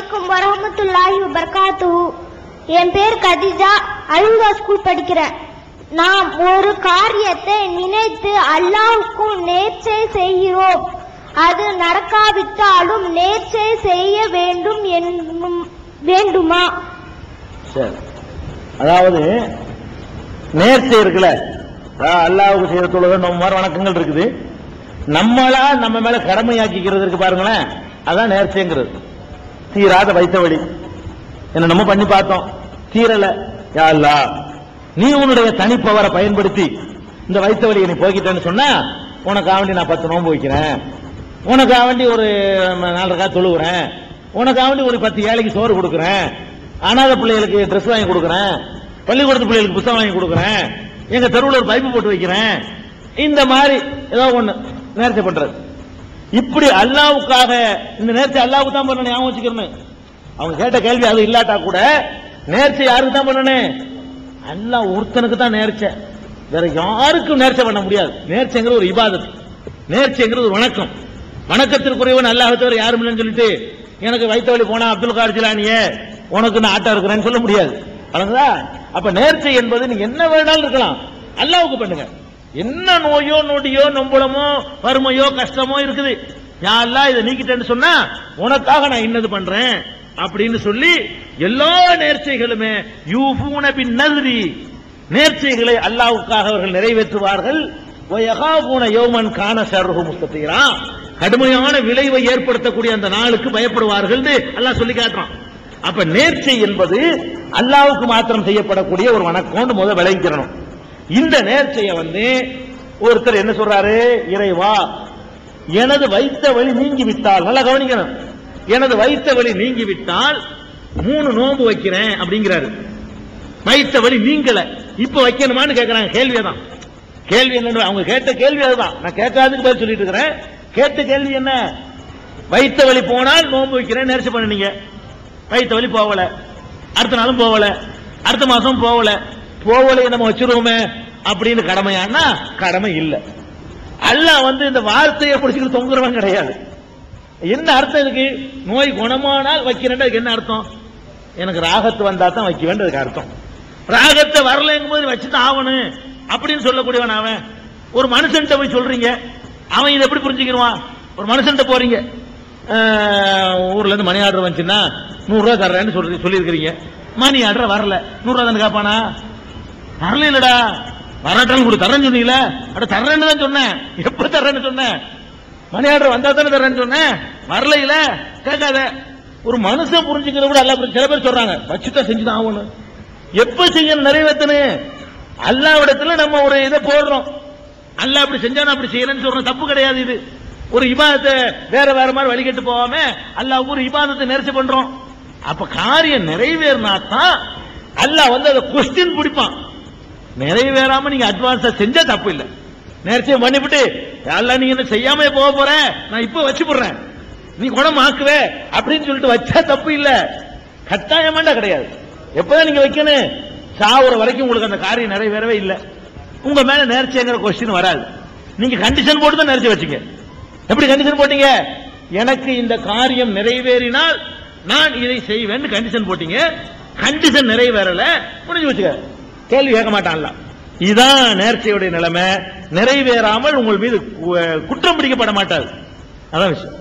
அலைக்கும் வரஹ்மத்துல்லாஹி வபரகாத்துஹு. என் பேர் கதிஜா, அல்வா ஸ்கூல் படிக்கிறேன். நாம் ஒரு காரியத்தை நினைத்து அல்லாஹ்வுக்கு நேர்ச்சை செய்கிறோம். அது நடக்காவிட்டாலும் நேர்ச்சை செய்ய வேண்டுமா? சரி, அதாவது நேர்ச்சை இருக்குல்ல, அல்லாஹ்வுக்கு செய்யற தொழுகை நம்ம வணக்கங்கள் இருக்குது, நம்மளா நம்ம மேல கடமையாக்கிக்கிறது இருக்கு பாருங்களேன், அதான் நேர்ச்சைங்கிறது. தீராத வைத்த வழி என்ன நம்ம பண்ணி பார்த்தோம், தீரல, யா அல்லாஹ் நீ உன்னுடைய தனிப்பவரை பயன்படுத்தி இந்த வைத்த வழியை நீ போய்கிட்டேன்னு சொன்னா உனக்காக வேண்டி நான் 10 நோன்பு வைக்கிறேன், உனக்காக வேண்டி ஒரு 4 ரக்காத் தொழுகிறேன், உனக்காக வேண்டி ஒரு 10 ஏழைக்கு சோறு கொடுக்குறேன், அனாத பிள்ளைகளுக்கு ட்ரெஸ் வாங்கி கொடுக்குறேன், பள்ளிக்கூடத்து பிள்ளைகளுக்கு புத்தகம் வாங்கி கொடுக்குறேன், எங்க தெருவில் ஒரு பைப்பு போட்டு வைக்கிறேன், இந்த மாதிரி ஏதோ ஒண்ணு நேர்ச்சை பண்றது. இப்படி அல்லாஹ்வுக்காக இந்த நேர்ச்சை அல்லாஹ்வுக்கு தான் பண்ணணும், ஞாபகம் வச்சுக்கணும். அவங்க கேட்ட கேள்வி அது இல்லாட்டா கூட நேர்ச்சை யாருக்கு தான் பண்ணணும்? அல்லாஹ் ஒருத்தனுக்கு தான் நேர்ச்சை, வேற யாருக்கும் நேர்ச்சை பண்ண முடியாது. நேர்ச்சைங்கிறது ஒரு இபாதத், நேர்ச்சைங்கிறது ஒரு வணக்கம். வணக்கத்திற்குரியவன் அல்லாஹ் தவிர யாரும் இல்லைன்னு சொல்லிட்டு எனக்கு வைத்த வழி போனா அப்துல் காதர் ஜிலானியே உனக்கு நான் ஆட்டா இருக்கிறேன்னு சொல்ல முடியாது. அப்ப நேர்ச்சை என்பது நீங்க என்ன வேணாலும் இருக்கலாம், அல்லாஹ்வுக்கு பண்ணுங்க. என்ன நோயோ நொடியோ நொம்பளமோ வறுமையோ கஷ்டமோ இருக்குது, யா அல்லாஹ் இதை நீக்கிட்டேன்னு சொன்னா உனக்காக நான் இன்னது பண்றேன் அப்படின்னு சொல்லி எல்லா நேர்ச்சைகளுமே யூஃபூன பின் நஸ்ரி, நேர்ச்சைகளை அல்லாஹ்வுக்காக அவர்கள் நிறைவேற்றுவார்கள். வயகாபூன யௌமன் கான ஷர்ருஹு முஸ்ததீரா, கடுமையான விளைவை ஏற்படுத்தக்கூடிய அந்த நாளுக்கு பயப்படுவார்கள் அல்லாஹ் சொல்லி காட்டுறான். அப்ப நேர்ச்சை என்பது அல்லாஹ்வுக்கு மாத்திரம் செய்யப்படக்கூடிய ஒரு வணக்கம் முதல் விளைவிக்கிறணும். இந்த நேர்ச்சையை ஒருத்தர் என்ன சொல்றாரு, இறைவா எனது வைத்த வழி நீங்கி விட்டால், நல்லா கவனிக்கணும், எனது வைத்த வழி நீங்கி விட்டால் 3 நோன்பு வைக்கிறேன் அப்படிங்கிறாரு. வைத்த வழி நீங்கல, இப்ப வைக்கணுமான்னு கேட்கிறாங்க. கேள்விதான், கேள்வி என்ன, அவங்க கேட்ட கேள்வி அதுதான், நான் கேட்காதுக்கு பதில் சொல்லிட்டு இருக்கிறேன். கேட்ட கேள்வி என்ன, வைத்த வழி போனால் நோன்பு வைக்கிறேன் நேர்ச்சி பண்ணுனீங்க, வைத்த வழி போகல, அடுத்த நாளும் போகல, அடுத்த மாசம் போகல, போகலையே நம்ம வச்சிருவோமே அப்படின்னு கடமையானா கடமை இல்லை. அல்லாஹ் இந்த வார்த்தையை பிடிச்சிட்டு தொங்குறவன் கிடையாது. என்ன அர்த்தம் இதுக்கு? நோய் குணமானால் வைக்கிறேன், என்ன அர்த்தம்? எனக்கு ராகத்து வந்தா தான் வைக்க வேண்டியதுக்கு அர்த்தம். ராகத்தை வரலங்கும் போது வச்சுதான் ஆகணும் அப்படின்னு சொல்லக்கூடியவன் அவன். ஒரு மனுஷன்ட்ட போய் சொல்றீங்க, அவன் இதை எப்படி புரிஞ்சுக்கிடுவான்? ஒரு மனுஷன்ட்ட போறீங்க, ஊர்ல இருந்து மணி ஆர்டர் வந்துச்சுன்னா 100 ரூபாய் தர்றேன்னு சொல்லியிருக்கிறீங்க, மணி ஆர்டர் வரல, 100 ரூபாய் தானே காப்பானா? வரல இல்லடா, வராட்டாலும் கூட தர்றேன்னு சொன்னீங்களா? அட தர்றேன்னு தான் சொன்னேன், எப்ப தர்றேன்னு சொன்னேன், மணி ஆர்டர் வந்தா தானே தர்றேன்னு சொன்னேன், வரல இல்ல கேட்காத. ஒரு மனுஷன் புரிஞ்சுக்கிறத விட அல்ல, சில பேர் சொல்றாங்க வச்சுதான் செஞ்சுதான் ஆகணும், எப்ப செய்யணும் நிறைவேற்றணும். அல்லாஹ்விடத்துல நம்ம ஒரு இதை போடுறோம், அல்லாஹ் அப்படி செஞ்சா அப்படி செய்யறேன்னு சொல்றோம், தப்பு கிடையாது. இது ஒரு இபாதத்தை வேற வேற மாதிரி வழிகட்டு போகாம அல்லாஹ் ஒரு இபாதத்தை நேர்ச்சி பண்றோம். அப்ப காரியம் நிறைவேறினா தான் அல்லாஹ் அதை கொஸ்டின் பிடிப்பான். நிறைவேறாம நீங்க அட்வான்ஸா செஞ்சா தப்பு இல்லை. நேர்ச்சியம் பண்ணிவிட்டு அல்லாஹ் நீங்க என்ன செய்யாம போக போற, நான் இப்ப வச்சு போடுறேன், நீ குணமாக்குவே அப்படின்னு சொல்லிட்டு வச்சா தப்பு இல்ல, கட்டாயமாண்டா கிடையாது. எப்பதான் நீங்க வைக்கணும், சாவுற வரைக்கும் உங்களுக்கு அந்த காரியம் நிறைவேறவே இல்லை, உங்க மேல நேர்ச்சிங்கிற கொஸ்டின் வராது. நீங்க கண்டிஷன் போட்டு தான் நேர்ச்சி வச்சீங்க. எப்படி கண்டிஷன் போட்டீங்க? எனக்கு இந்த காரியம் நிறைவேறினால் நான் இதை செய்வேன் கண்டிஷன் போட்டீங்க, கண்டிஷன் நிறைவேறல, முடிஞ்சு வச்சுக்க, கேள்வி கேட்க மாட்டான்ல. இதுதான் நேர்ச்சியுடைய நிலைமை. நிறைவேறாமல் உங்கள் மீது குற்றம் பிடிக்கப்பட மாட்டாது, அதான் விஷயம்.